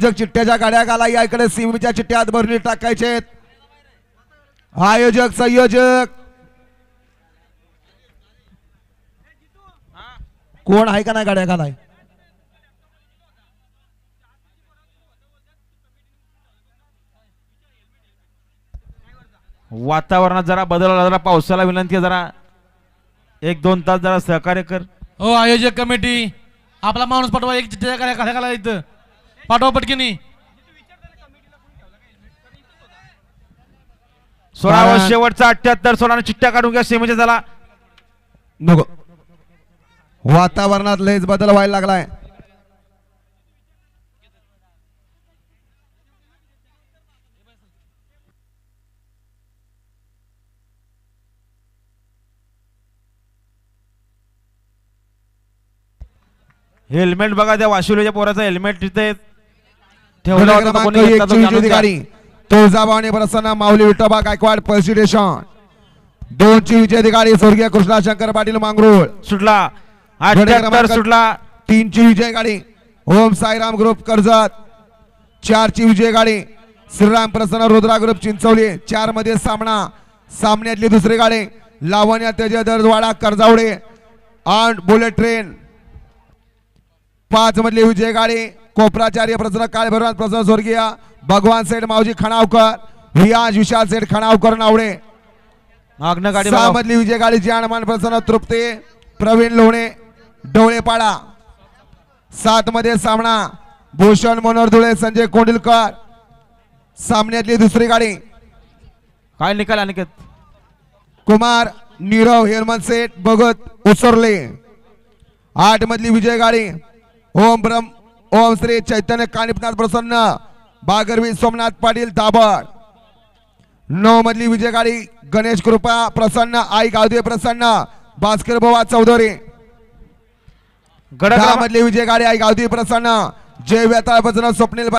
आयोजक चिठ्ठ्याच्या गाड्या घाला या इकडे सीमेच्या चिठ्ठ्यात भरणी टाकायचे आयोजक संयोजक कोण आहे का नाही गाड्या घालाय वातावरणात जरा बदल आला जरा पावसाला विनंती जरा 1-2 तास जरा सहकार्य कर हो आयोजक कमिटी आपला माणूस पाठवा एक चिठ्ठ्याच्या गाड्या खाल्या घाला इथं पाठवा पटकीनी सोळावा शेवटचा 78 सोळाने चिठ्ठ्या काढून घ्या सीमेच्या झाला नको वातावरणात लयच बदल व्हायला लागलाय हेल्मेट बघा त्या वाशिवलीच्या पोराचा हेल्मेट तिथे ठेवला होता कोणी घेतला तो जाणून घ्या. तुळजाभवानी प्रसन्न माऊली विठोबा गायकवाड प्रेसिडेशन 2 ची विजय अधिकारी स्वर्गीय कृष्णा शंकर पाटील मांगरूळ सुटला 78 सुटला 3 ची विजय गाडी ओम साईराम ग्रुप कर्जत 4 ची विजय गाडी श्रीराम प्रसन्न रुद्रा ग्रुप चिंचवली 4 मध्ये सामन्यातली दुसरी गाडी लावण्य तेज दरवाडा कर्जावडे आणि बुलेट ट्रेन 5 मधली विजय गाडी कोपराचार्य प्रसन्न काळभैरवनाथ प्रसन्न स्वर्गीय भगवान सेठ मावजी खणावकर रियाज विशाल सेठ खणावकर नावडे मागणं गाडी 6 मधली विजय गाडी जानमान प्रसन्न तृप्ती प्रवीण लोणे डोळेपाडा 7 मध्ये सामना भूषण मनोहर धुळे संजय कोंडिलकर सामन्यातली दुसरी गाडी काय निकाल अनिकेत कुमार नीरव हेमंत सेठ भगत उसरले 8 मधली विजय गाडी ओम श्री चैतन्य कानिपनाथ प्रसन्न बागरवी सोमनाथ पाटील दाभड 9 मधली विजय गाडी गणेश कृपा प्रसन्न आई गावदे प्रसन्न भास्कर बोवा चौधरी 10 मधली विजय गाडी आई गावदे प्रसन्न जय वेताळ प्रसन्न स्वप्नील